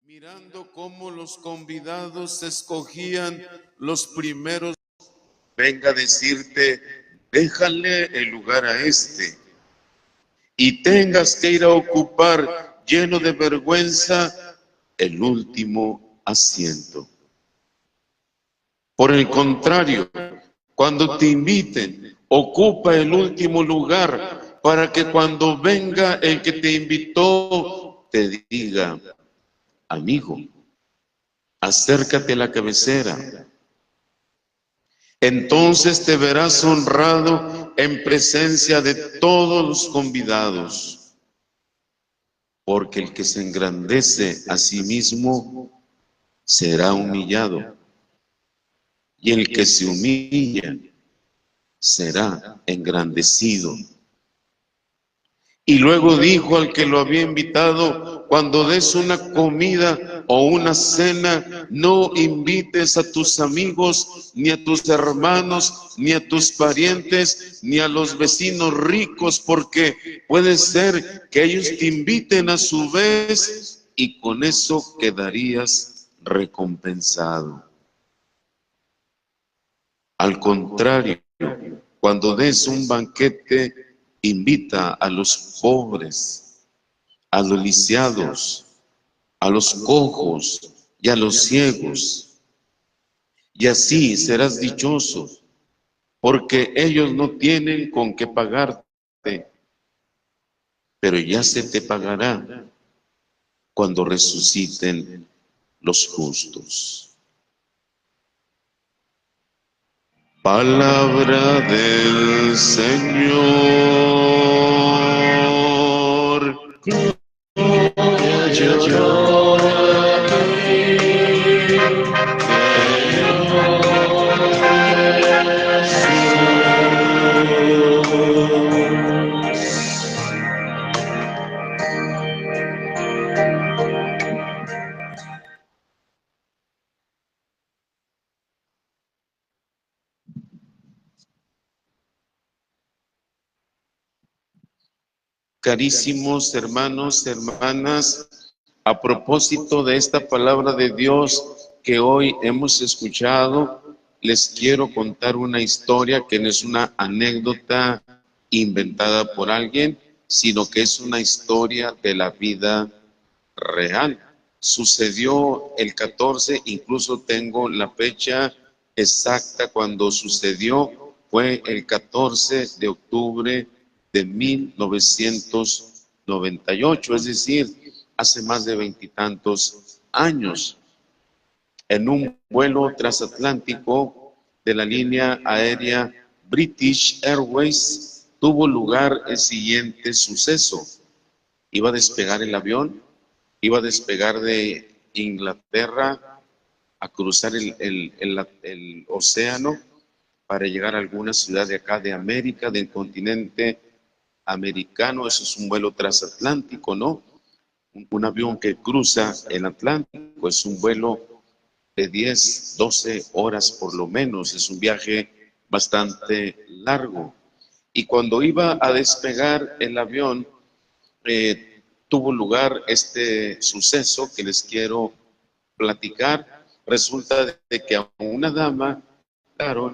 mirando cómo los convidados escogían los primeros. Venga a decirte, déjale el lugar a este, y tengas que ir a ocupar, lleno de vergüenza, el último asiento. Por el contrario, cuando te inviten, ocupa el último lugar, para que cuando venga el que te invitó, te diga, amigo, acércate a la cabecera. Entonces te verás honrado en presencia de todos los convidados, porque el que se engrandece a sí mismo será humillado, y el que se humilla será engrandecido. Y luego dijo al que lo había invitado, cuando des una comida o una cena, no invites a tus amigos, ni a tus hermanos, ni a tus parientes, ni a los vecinos ricos, porque puede ser que ellos te inviten a su vez y con eso quedarías recompensado. Al contrario, cuando des un banquete, invita a los pobres, a los lisiados, a los cojos y a los ciegos. Y así serás dichoso, porque ellos no tienen con qué pagarte, pero ya se te pagará cuando resuciten los justos. Palabra del Señor. Carísimos hermanos, hermanas, a propósito de esta palabra de Dios que hoy hemos escuchado, les quiero contar una historia que no es una anécdota inventada por alguien, sino que es una historia de la vida real. Sucedió el 14, incluso tengo la fecha exacta cuando sucedió, fue el 14 de octubre de 1998, es decir, hace más de 20 y tantos años. En un vuelo transatlántico de la línea aérea British Airways tuvo lugar el siguiente suceso. Iba a despegar el avión, iba a despegar de Inglaterra a cruzar el océano para llegar a alguna ciudad de acá de América, del continente americano. Eso es un vuelo transatlántico, ¿no? Un avión que cruza el Atlántico, es un vuelo de 10, 12 horas por lo menos, es un viaje bastante largo. Y cuando iba a despegar el avión, tuvo lugar este suceso que les quiero platicar. Resulta de que a una dama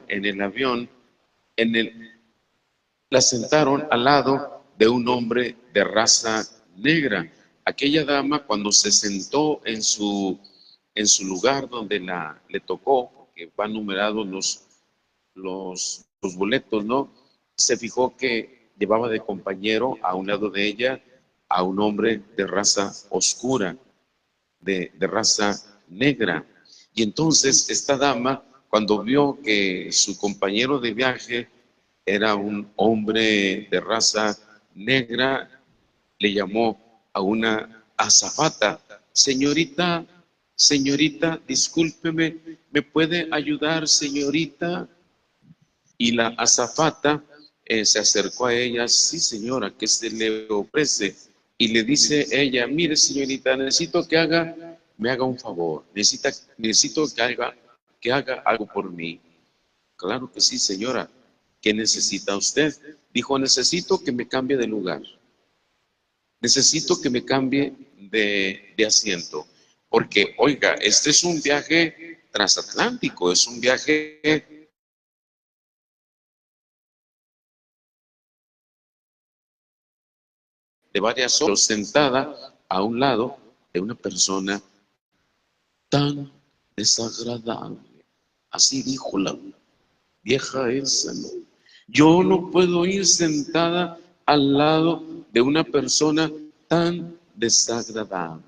en el avión, la sentaron al lado de un hombre de raza negra. Aquella dama, cuando se sentó en su lugar donde le tocó, porque van numerados los boletos, ¿no? Se fijó que llevaba de compañero a un lado de ella a un hombre de raza oscura, de raza negra. Y entonces esta dama, cuando vio que su compañero de viaje era un hombre de raza negra, le llamó a una azafata: señorita, señorita, discúlpeme, ¿me puede ayudar, señorita? Y la azafata se acercó a ella: sí, señora, ¿qué se le ofrece? Y le dice ella: mire, señorita, necesito que me haga un favor, necesito que haga algo por mí. Claro que sí, señora. ¿Qué necesita usted? Dijo: necesito que me cambie de lugar. Necesito que me cambie de asiento, porque, oiga, este es un viaje transatlántico, es un viaje de varias horas, sentada a un lado de una persona tan desagradable. Así dijo la vieja esa, ¿no? Yo no puedo ir sentada al lado de una persona tan desagradable.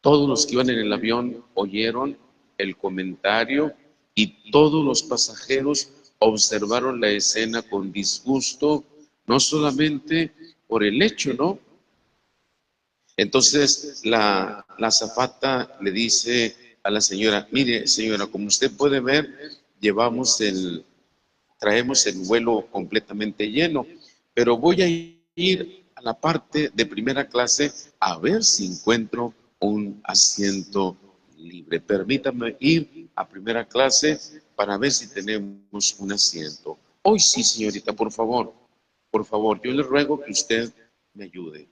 Todos los que iban en el avión oyeron el comentario y todos los pasajeros observaron la escena con disgusto, no solamente por el hecho, ¿no? Entonces la azafata le dice a la señora, mire señora, como usted puede ver, traemos el vuelo completamente lleno, pero voy a ir a la parte de primera clase a ver si encuentro un asiento libre. Permítame ir a primera clase para ver si tenemos un asiento. Hoy sí, señorita, por favor, yo le ruego que usted me ayude.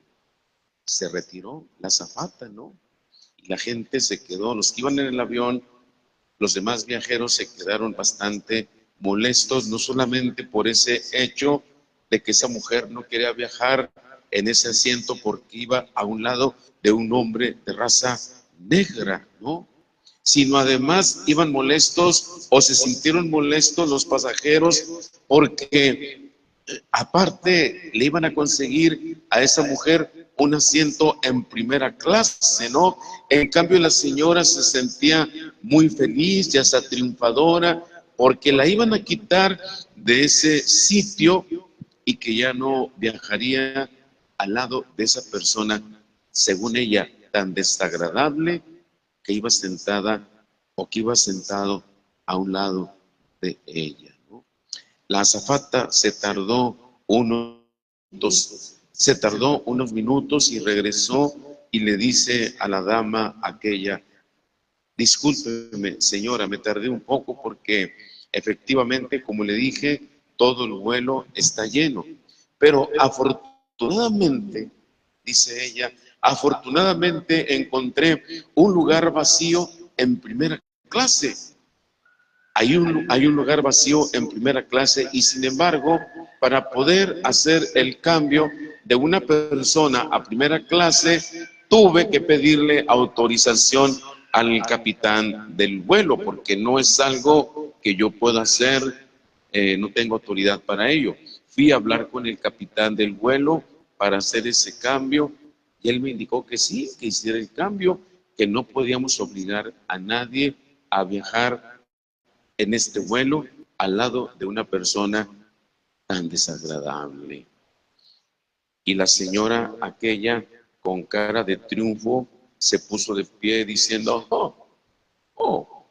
Se retiró la azafata, ¿no? Y la gente se quedó, los que iban en el avión, los demás viajeros se quedaron bastante molestos, no solamente por ese hecho de que esa mujer no quería viajar en ese asiento porque iba a un lado de un hombre de raza negra, ¿no? Sino además iban molestos o se sintieron molestos los pasajeros porque aparte le iban a conseguir a esa mujer un asiento en primera clase, ¿no? En cambio la señora se sentía muy feliz y hasta triunfadora porque la iban a quitar de ese sitio y que ya no viajaría al lado de esa persona, según ella, tan desagradable que iba sentada o que iba sentado a un lado de ella, ¿no? La azafata se tardó unos minutos y regresó y le dice a la dama aquella, discúlpeme, señora, me tardé un poco porque efectivamente, como le dije, todo el vuelo está lleno. Pero afortunadamente, dice ella, afortunadamente encontré un lugar vacío en primera clase. Hay un lugar vacío en primera clase y sin embargo, para poder hacer el cambio de una persona a primera clase, tuve que pedirle autorización al capitán del vuelo, porque no es algo que yo pueda hacer, no tengo autoridad para ello. Fui a hablar con el capitán del vuelo para hacer ese cambio y él me indicó que sí, que hiciera el cambio, que no podíamos obligar a nadie a viajar en este vuelo al lado de una persona tan desagradable. Y la señora aquella, con cara de triunfo, se puso de pie diciendo,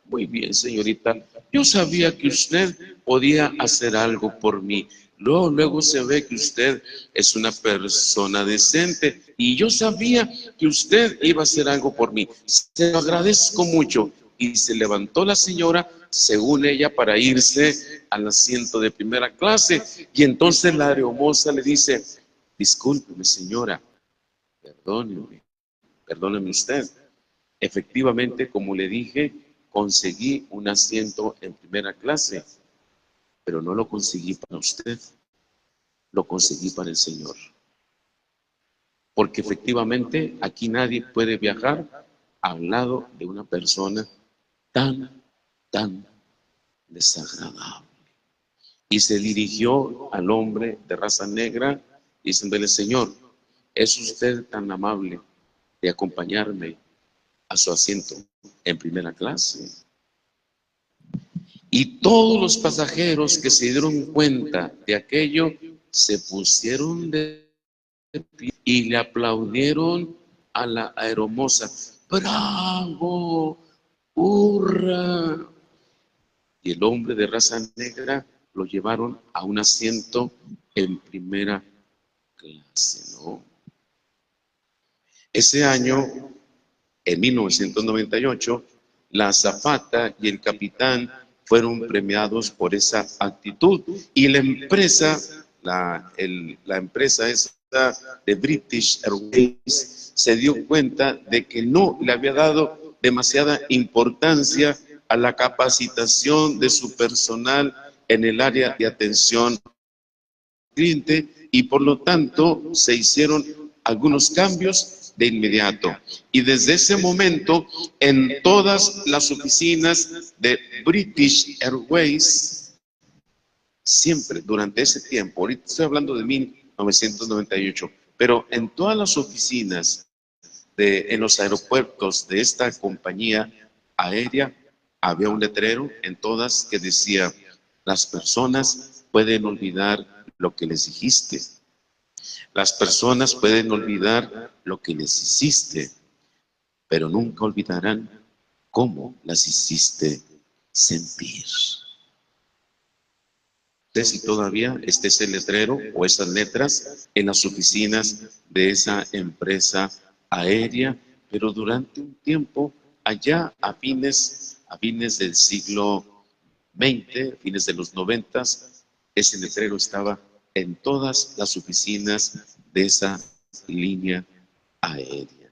muy bien, señorita, yo sabía que usted podía hacer algo por mí. Luego se ve que usted es una persona decente y yo sabía que usted iba a hacer algo por mí. Se lo agradezco mucho. Y se levantó la señora, según ella, para irse al asiento de primera clase. Y entonces la aeromoza le dice, discúlpeme, señora, perdóneme usted. Efectivamente, como le dije, conseguí un asiento en primera clase, pero no lo conseguí para usted, lo conseguí para el Señor. Porque efectivamente aquí nadie puede viajar al lado de una persona tan desagradable. Y se dirigió al hombre de raza negra, diciéndole, Señor, ¿es usted tan amable de acompañarme a su asiento en primera clase? Y todos los pasajeros que se dieron cuenta de aquello se pusieron de pie y le aplaudieron a la aeromoza. ¡Bravo! ¡Hurra! Y el hombre de raza negra lo llevaron a un asiento en primera clase, ¿no? Ese año, en 1998, la azafata y el capitán fueron premiados por esa actitud y la empresa esa de British Airways se dio cuenta de que no le había dado demasiada importancia a la capacitación de su personal en el área de atención al cliente, y por lo tanto se hicieron algunos cambios de inmediato. Y desde ese momento, en todas las oficinas de British Airways, siempre durante ese tiempo, ahorita estoy hablando de 1998, pero en todas las oficinas en los aeropuertos de esta compañía aérea, había un letrero en todas que decía: las personas pueden olvidar lo que les dijiste, las personas pueden olvidar lo que les hiciste, pero nunca olvidarán cómo las hiciste sentir. No sé si todavía está ese letrero o esas letras en las oficinas de esa empresa aérea, pero durante un tiempo, allá a fines del siglo XX, fines de los 90, ese letrero estaba en todas las oficinas de esa línea aérea.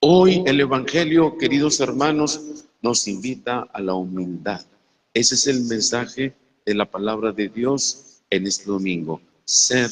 Hoy el Evangelio, queridos hermanos, nos invita a la humildad. Ese es el mensaje de la palabra de Dios en este domingo: ser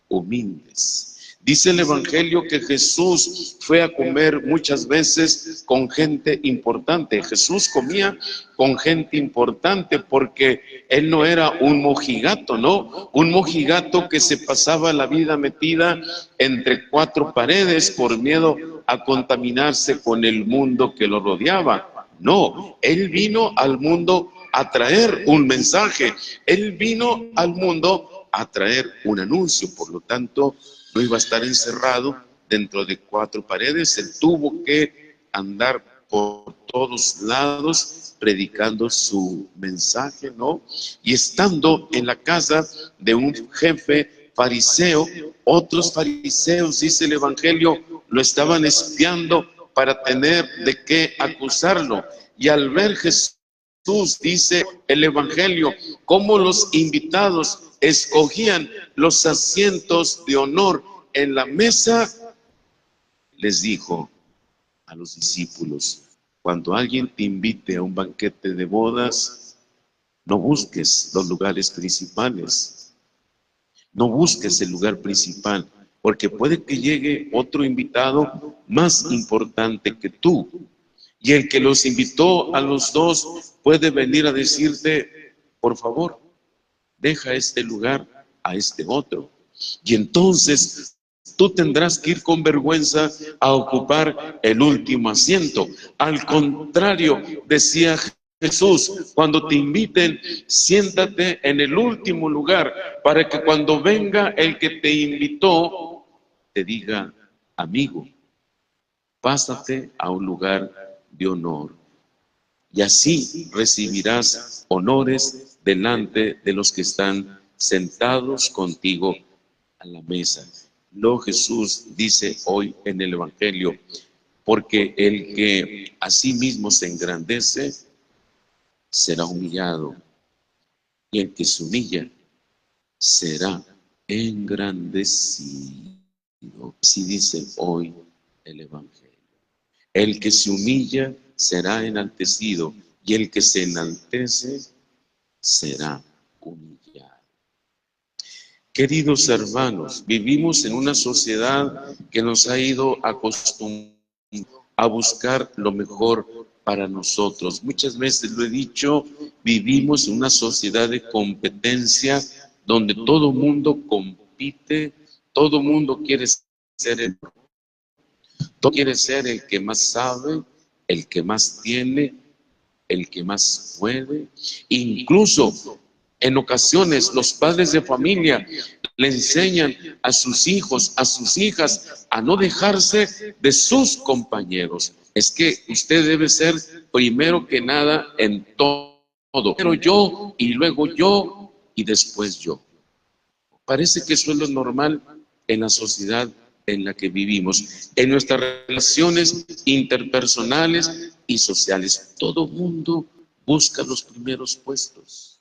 humildes. Dice el Evangelio que Jesús fue a comer muchas veces con gente importante. Jesús comía con gente importante porque él no era un mojigato, ¿no? Un mojigato que se pasaba la vida metida entre cuatro paredes por miedo a contaminarse con el mundo que lo rodeaba. No, él vino al mundo a traer un mensaje. Él vino al mundo a traer un anuncio. Por lo tanto, no iba a estar encerrado dentro de cuatro paredes. Él tuvo que andar por todos lados predicando su mensaje, ¿no? Y estando en la casa de un jefe fariseo, otros fariseos, dice el Evangelio, lo estaban espiando para tener de qué acusarlo. Y al ver Jesús, dice el Evangelio, cómo los invitados escogían los asientos de honor en la mesa, les dijo a los discípulos: cuando alguien te invite a un banquete de bodas, no busques los lugares principales, no busques el lugar principal, porque puede que llegue otro invitado más importante que tú. Y el que los invitó a los dos puede venir a decirte: por favor, deja este lugar a este otro. Y entonces tú tendrás que ir con vergüenza a ocupar el último asiento. Al contrario, decía Jesús, cuando te inviten, siéntate en el último lugar, para que cuando venga el que te invitó, te diga: amigo, pásate a un lugar de honor. Y así recibirás honores delante de los que están sentados contigo a la mesa. Lo Jesús dice hoy en el Evangelio: porque el que a sí mismo se engrandece será humillado, y el que se humilla será engrandecido. Así dice hoy el Evangelio. El que se humilla será enaltecido, y el que se enaltece será humillado. Queridos hermanos, vivimos en una sociedad que nos ha ido acostumbrando a buscar lo mejor para nosotros. Muchas veces lo he dicho, vivimos en una sociedad de competencia donde todo mundo compite, todo mundo quiere ser el mejor. Todo quiere ser el que más sabe, el que más tiene, el que más puede. Incluso en ocasiones los padres de familia le enseñan a sus hijos, a sus hijas, a no dejarse de sus compañeros. Es que usted debe ser primero que nada en todo. Primero yo, y luego yo, y después yo. Parece que eso es lo normal en la sociedad en la que vivimos, en nuestras relaciones interpersonales y sociales. Todo mundo busca los primeros puestos.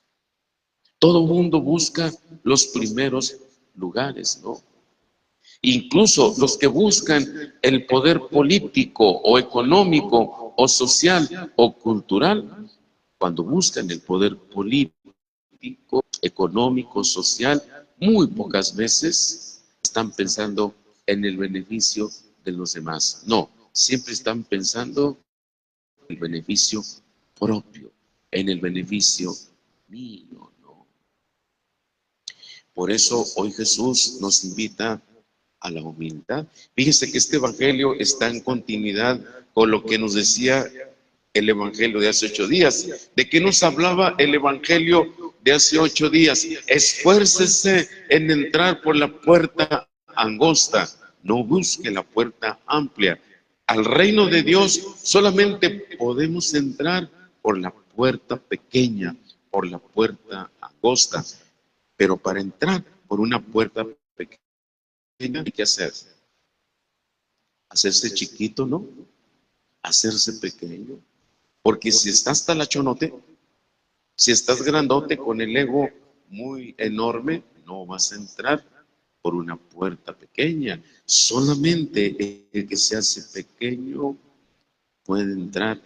Todo mundo busca los primeros lugares, ¿no? Incluso los que buscan el poder político o económico o social o cultural, cuando buscan el poder político, económico, social, muy pocas veces están pensando en el beneficio de los demás. No, siempre están pensando en el beneficio propio, en el beneficio mío, ¿no? Por eso hoy Jesús nos invita a la humildad. Fíjese que este evangelio está en continuidad con lo que nos decía el evangelio de hace 8 días. ¿De qué nos hablaba el evangelio de hace 8 días? Esfuércese en entrar por la puerta angosta, no busque la puerta amplia. Al reino de Dios solamente podemos entrar por la puerta pequeña, por la puerta angosta. Pero para entrar por una puerta pequeña hay que hacerse chiquito, ¿no? Hacerse pequeño. Porque si estás talachonote, si estás grandote con el ego muy enorme, no vas a entrar por una puerta pequeña. Solamente el que se hace pequeño puede entrar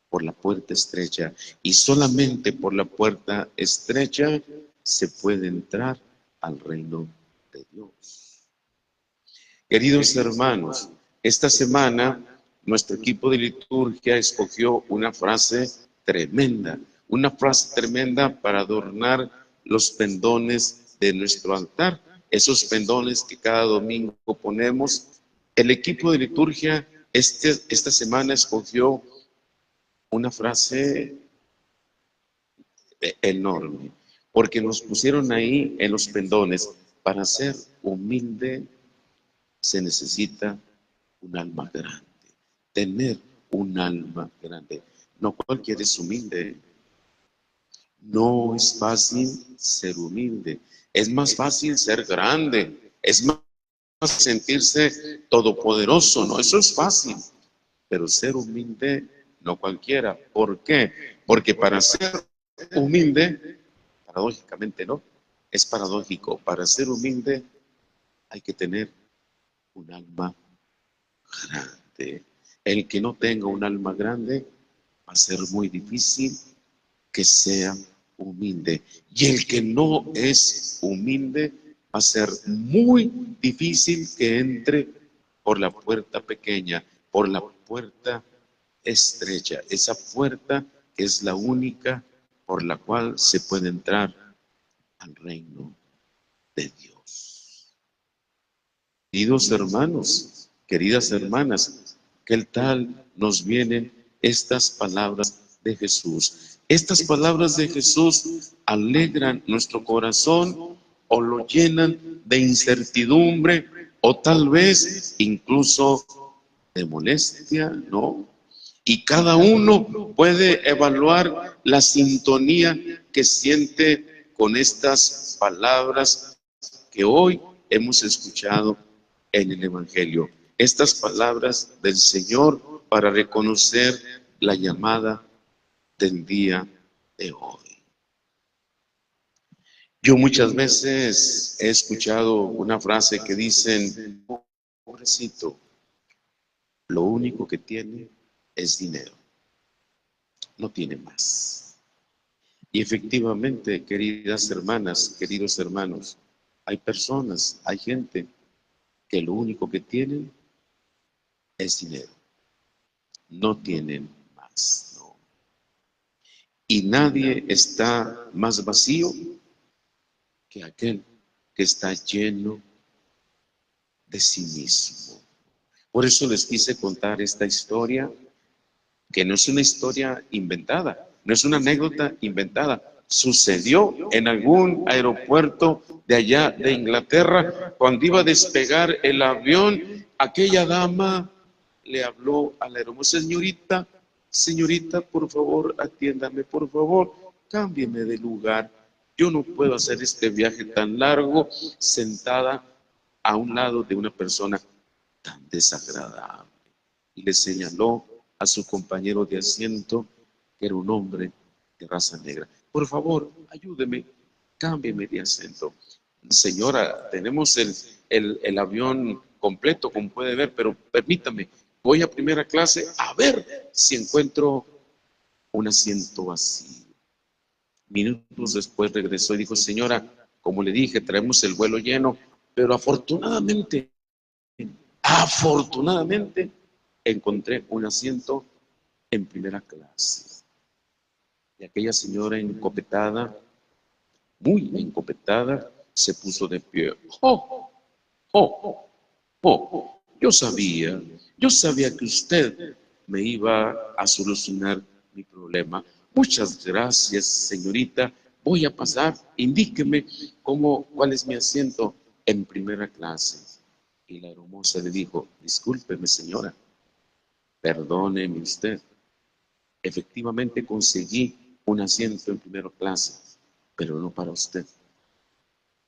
por la puerta estrecha. Y solamente por la puerta estrecha se puede entrar al reino de Dios. Queridos hermanos, esta semana nuestro equipo de liturgia escogió una frase tremenda para adornar los pendones de nuestro altar, esos pendones que cada domingo ponemos. El equipo de liturgia esta semana escogió una frase enorme, porque nos pusieron ahí en los pendones: para ser humilde se necesita un alma grande, tener un alma grande. No cualquiera es humilde. No es fácil ser humilde. Es más fácil ser grande. Es más fácil sentirse todopoderoso. No, eso es fácil. Pero ser humilde, no cualquiera. ¿Por qué? Porque para ser humilde, paradójicamente, ¿no? Es paradójico. Para ser humilde hay que tener un alma grande. El que no tenga un alma grande va a ser muy difícil que sea humilde. Y el que no es humilde va a ser muy difícil que entre por la puerta pequeña, por la puerta estrecha, esa puerta que es la única por la cual se puede entrar al reino de Dios. Queridos hermanos, queridas hermanas, ¿qué tal nos vienen estas palabras de Jesús? Estas palabras de Jesús alegran nuestro corazón o lo llenan de incertidumbre o tal vez incluso de molestia, ¿no? Y cada uno puede evaluar la sintonía que siente con estas palabras que hoy hemos escuchado en el Evangelio. Estas palabras del Señor para reconocer la llamada del día de hoy. Yo muchas veces he escuchado una frase que dicen: pobrecito, lo único que tiene es dinero, no tiene más. Y efectivamente, queridas hermanas, queridos hermanos, hay personas, hay gente que lo único que tienen es dinero, no tienen más, ¿no? Y nadie está más vacío que aquel que está lleno de sí mismo. Por eso les quise contar esta historia, que no es una historia inventada, no es una anécdota inventada. Sucedió en algún aeropuerto de allá de Inglaterra. Cuando iba a despegar el avión, aquella dama le habló a la hermosa: señorita, señorita, por favor, atiéndame, por favor, cámbieme de lugar. Yo no puedo hacer este viaje tan largo sentada a un lado de una persona tan desagradable. Y le señaló a su compañero de asiento, que era un hombre de raza negra: por favor, ayúdeme, cámbieme de asiento. señora, tenemos el avión completo, como puede ver, pero permítame, voy a primera clase a ver si encuentro un asiento vacío. Minutos después regresó y dijo, señora, como le dije, traemos el vuelo lleno, pero afortunadamente, encontré un asiento en primera clase. Y aquella señora encopetada, muy encopetada, se puso de pie. ¡Oh, oh, oh! Yo sabía que usted me iba a solucionar mi problema. Muchas gracias, señorita. Voy a pasar, indíqueme cuál es mi asiento en primera clase. Y la hermosa le dijo, discúlpeme, señora, perdóneme usted. Efectivamente conseguí un asiento en primera clase, pero no para usted.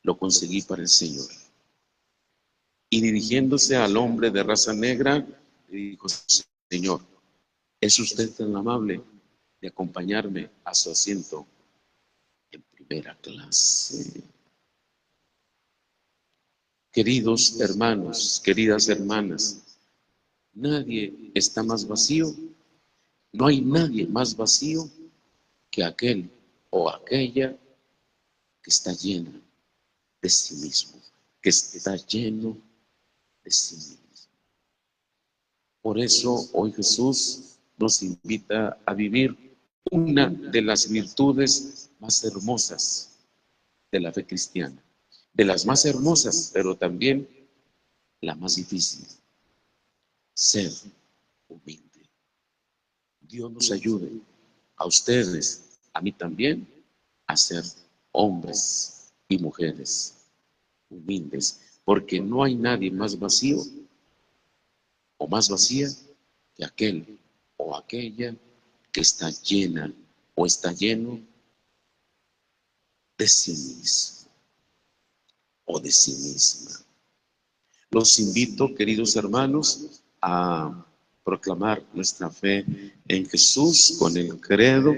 Lo conseguí para el Señor. Y dirigiéndose al hombre de raza negra, le dijo, Señor, ¿es usted tan amable de acompañarme a su asiento en primera clase? Queridos hermanos, queridas hermanas, nadie está más vacío, no hay nadie más vacío que aquel o aquella que está llena de sí mismo, que está lleno de sí mismo. Por eso hoy Jesús nos invita a vivir una de las virtudes más hermosas de la fe cristiana, de las más hermosas, pero también la más difícil, ser humilde. Dios nos ayude a ustedes, a mí también, a ser hombres y mujeres humildes, porque no hay nadie más vacío o más vacía que aquel o aquella que está llena o está lleno de sí mismo o de sí misma. Los invito, queridos hermanos, a proclamar nuestra fe en Jesús con el credo.